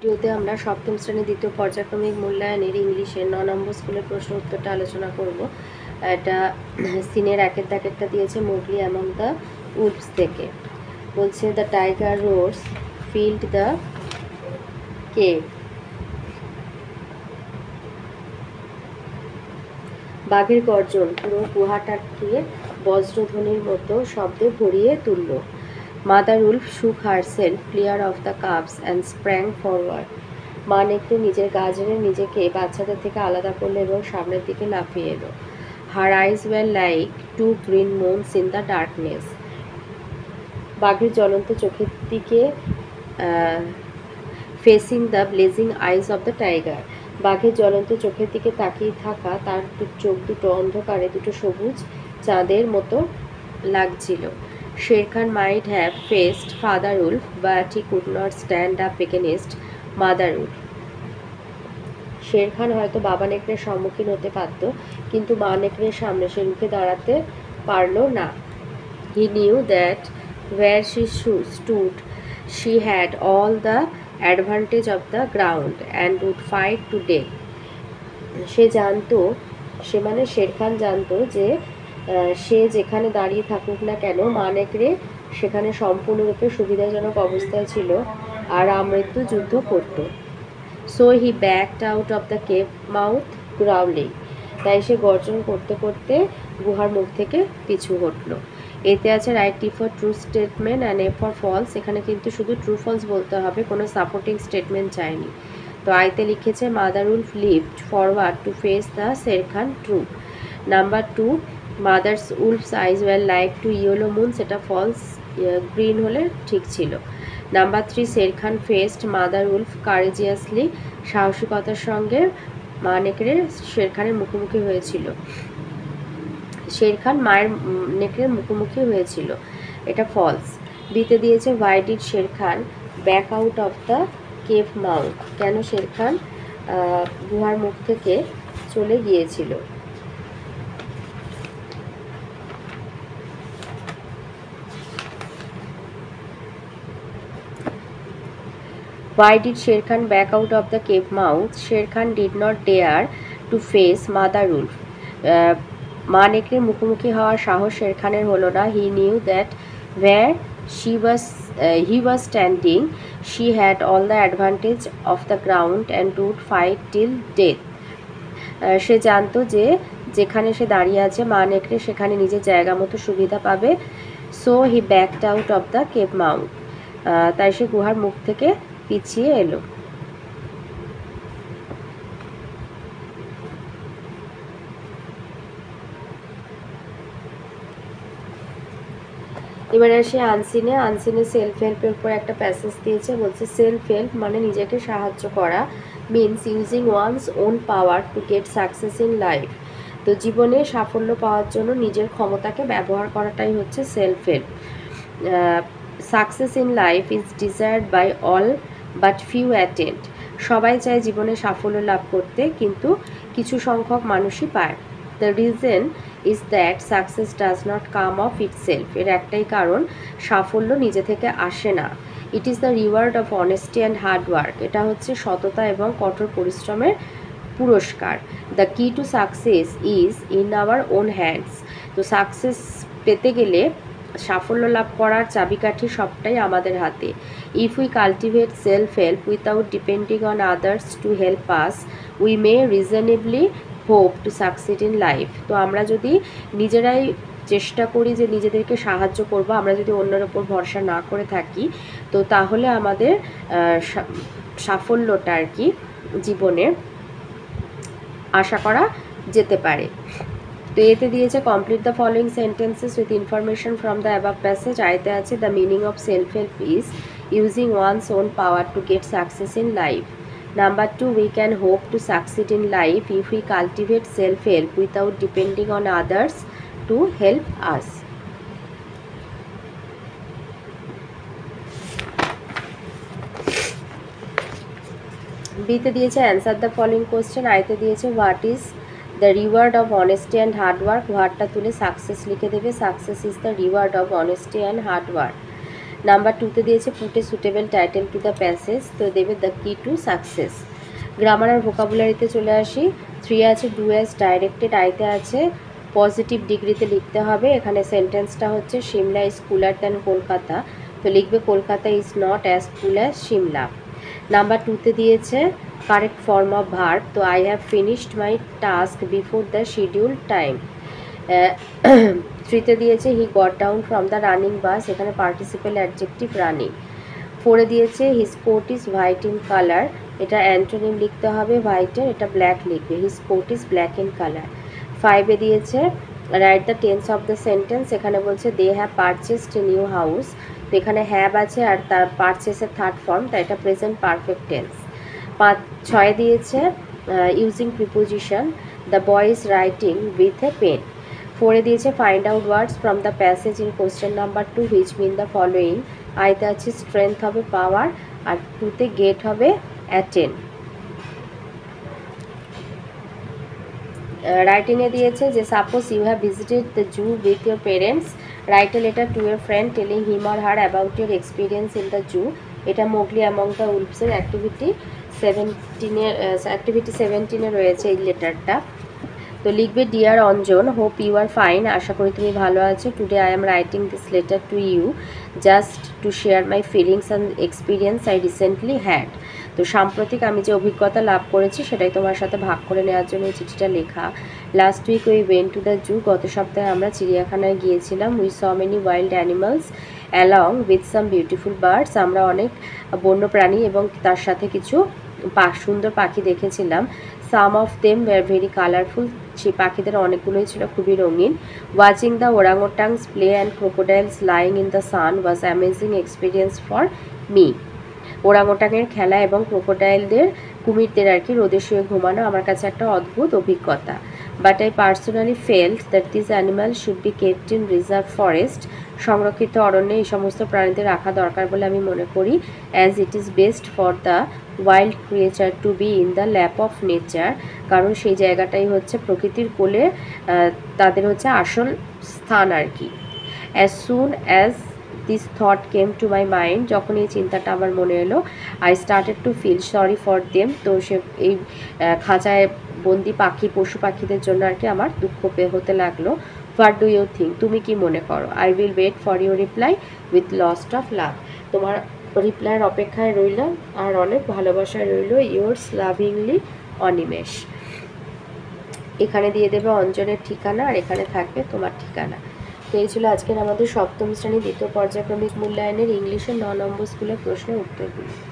ভিডিওতে আমরা সপ্তম শ্রেণীর দ্বিতীয় পর্যায়ক্রমিক মূল্যায়নের ইংলিশের 9 নম্বর স্কুলের প্রশ্ন উত্তরটা আলোচনা করব। এটা সিনের একের দাগেরটা দিয়েছে মোগলি অ্যামং দ্য উলফস থেকে। বলছে the tiger roars filled the cave. বাঘের গর্জন পুরো গুহাটাকে বজ্রধ্বনির মতো শব্দে ভরিয়ে তুলল। Mother wolf shook herself clear of the cubs and sprang forward. মা নেকড়ে নিজের গাজরে নিজেকে বাচ্চাদের থেকে আলাদা করলো এবং সামনের দিকে লাফিয়ে এলো। Her eyes were like two green moons in the darkness. বাঘের জ্বলন্ত চোখের দিকে facing the blazing eyes of the tiger. বাঘের জ্বলন্ত চোখের দিকে তাকিয়ে থাকা তার চোখ দুটো অন্ধকারে দুটো সবুজ চাঁদের মতো লাগছিল। Sher Khan might have faced Father Wolf, but he could not stand up against Mother Wolf. Sher Khan হয়তো বাবা নেকড়ের সম্মুখীন হতে পারত, কিন্তু মা নেকড়ের সামনে সে রুখে দাঁড়াতে পারল না। He knew that where she stood, she had all the advantage of the ground and would fight to death. Sher Khan জানতো যে সে যেখানে দাঁড়িয়ে থাকুক না কেন মা নেকড়ে সেখানে সম্পূর্ণরূপে সুবিধাজনক অবস্থায় ছিল আর আমৃত্যু যুদ্ধ করত। So he backed out of the cave mouth growling. তাই সে গর্জন করতে করতে গুহার মুখ থেকে পিছু হটল। এতে আছে write T for true statement and F for false. এখানে কিন্তু শুধু ট্রু ফলস বলতে হবে, কোনো সাপোর্টিং স্টেটমেন্ট চাইনি। তো আইতে লিখেছে mother Wolf lived forward to face the Sher Khan. True. Number 2, mother's wolves eyes were like to yellow moon, সেটা ফলস, গ্রিন হলে ঠিক ছিল। Number 3, Sher Khan faced mother Wolf কারেজিয়াসলি, সাহসিকতার সঙ্গে মা নেকড়ে শের খানের মুখোমুখি হয়েছিল। শের খান মায়ের নেকড়ের মুখোমুখি হয়েছিল, এটা ফলস। বিতে দিয়েছে why did Sher Khan back out of the cave mouth. কেন শের খান গুহার মুখ থেকে চলে গিয়েছিল। Why did Sher Khan back out of the cave mouth? Sher Khan did not dare to face Mother Wolf. মা নেকড়ের মুখোমুখি হওয়ার সাহস শের খানের হলো না। He knew that where he was standing, she had all the advantage of the ground and would fight till death. সে জানতো যে যেখানে সে দাঁড়িয়ে আছে মা নেকড়ে সেখানে নিজের জায়গা মতো সুবিধা পাবে। So he backed out of the cave mouth. তাই সে গুহার মুখ থেকে পিছিয়ে এলো। এবার আসে আনসিনে। সেলফ হেল্পের উপর একটা প্যাসেজ দিয়েছে। বলছে সেলফ হেল্প মানে নিজেকে সাহায্য করা, means using one's own power to get success in life. তো জীবনে সাফল্য পাওয়ার জন্য নিজের ক্ষমতাকে ব্যবহার করাটাই হচ্ছে self help. Success in life is desired by all but few attend. সবাই চায় জীবনে সাফল্য লাভ করতে, কিন্তু কিছু সংখ্যক মানুষই পায়। The reason is that success does not come of itself. এর একটাই কারণ, সাফল্য নিজে থেকে আসে না। It is the reward of honesty and hard work. এটা হচ্ছে সততা এবং কঠোর পরিশ্রমের পুরস্কার। The key to success is in our own hands. তো সাকসেস পেতে গেলে, সাফল্য লাভ করার চাবিকাঠি সবটাই আমাদের হাতে। If we cultivate self help without depending on others to help us, we may reasonably hope to succeed in life. তো আমরা যদি নিজেরাই চেষ্টা করি যে নিজেদেরকে সাহায্য করব, আমরা যদি অন্যের ওপর ভরসা না করে থাকি, তো তাহলে আমাদের সাফল্যটা আর কি জীবনে আশা করা যেতে পারে। তো এতে দিয়েছে complete the following sentences with information from the above passage. আইতে আছে the meaning of self help is using one's own power to get success in life. Number 2, we can hope to succeed in life if we cultivate self-help without depending on others to help us. বিতে দিয়েছে answer the following question. আইতে দিয়েছে what is the reward of honesty and hard work. হোয়াটটা তুলে success লিখে দেবে। Success is the reward of honesty and hard work. Number 2তে দিয়েছে put a suitable title to the passage, তো দেবে the key to success. Grammar আর ভোকাবুলারিতে চলে আসি। 3 আছে ডু অ্যাজ ডাইরেক্টেড, আইতে আছে পজিটিভ ডিগ্রিতে লিখতে হবে। এখানে সেন্টেন্সটা হচ্ছে Shimla is cooler than Kolkata, তো লিখবে Kolkata is not as cool as Shimla. Number 2তে দিয়েছে কারেক্ট ফর্ম অফ ভার্ব, তো I have finished my task before the schedule time. 3তে দিয়েছে he got down from the running bus, এখানে পার্টিসিপেল অ্যাডজেক্টিভ রানিং। 4এ দিয়েছে his coat is white in colour, এটা antonym লিখতে হবে হোয়াইটের, এটা ব্ল্যাক লিখবে, his coat is black in colour. 5এ দিয়েছে write the tense of the sentence, এখানে বলছে they have purchased a new house, তো এখানে হ্যাভ আছে আর তার পারচেসের থার্ড ফর্ম, তাই এটা প্রেজেন্ট পারফেক্ট টেন্স। 6 দিয়েছে using preposition the boy is writing with a pen. 4এ দিয়েছে find out words from the passage in question number 2 which mean the following, আইতে আছে স্ট্রেংথ হবে পাওয়ার, আর 2তে গেট হবে অ্যাটেন। রাইটিংয়ে দিয়েছে যে suppose you have visited the zoo with your parents, write a letter to your friend telling him or her about your experience in the zoo, এটা Mowgli among the উলফসের activity 17-এ রয়েছে এই লেটারটা। তো লিখবে dear Anjan, hope you are fine, আশা করি তুমি ভালো আছো। Today I am writing this letter to you just to share my feelings and experience I recently had, তো সাম্প্রতিক আমি যে অভিজ্ঞতা লাভ করেছি সেটাই তোমার সাথে ভাগ করে নেওয়ার জন্য এই চিঠিটা লেখা। Last week we went to the zoo, গত সপ্তাহে আমরা চিড়িয়াখানায় গিয়েছিলাম। We saw many wild animals along with some beautiful birds, আমরা অনেক বন্য প্রাণী এবং তার সাথে কিছু সুন্দর পাখি দেখেছিলাম। Some of them were very colourful, সেই পাখিদের অনেকগুলোই ছিল খুবই রঙিন। Watching the orangutans play and crocodiles lying in the sun was amazing experience for me, ওরাংওটাংয়ের খেলা এবং ক্রোকোডাইলদের কুমিরদের আর কি রোদে শুয়ে ঘুমানো আমার কাছে একটা অদ্ভুত অভিজ্ঞতা। But I personally felt that this animal should be kept in reserve forest, সংরক্ষিত অরণ্যে এই সমস্ত প্রাণীদের রাখা দরকার বলে আমি মনে করি। As it is best for the wild creature to be in the lap of nature, কারণ সেই জায়গাটাই হচ্ছে প্রকৃতির কোলে তাদের হচ্ছে আসল স্থান আর কি। As soon as this thought came to my mind, যখন এই চিন্তাটা আমার মনে এলো, I started to feel sorry for them, তো সে এই খাঁচায় বন্দি পাখি পশু পাখিদের জন্য আর কি আমার দুঃখ হতে লাগলো। হোয়াট ডু ইউ থিঙ্ক, তুমি কি মনে করো? I will wait for your reply with lost of love, তোমার রিপ্লাইয়ের অপেক্ষায় রইলাম আর অনেক ভালোবাসায় রইল। Yours lovingly Animesh. এখানে দিয়ে দেবে অঞ্জনের ঠিকানা আর এখানে থাকবে তোমার ঠিকানা। তো এই ছিল আজকের আমাদের সপ্তম শ্রেণী দ্বিতীয় পর্যায়ক্রমিক মূল্যায়নের ইংলিশের 9 নম্বর স্কুলের প্রশ্নের উত্তরগুলো।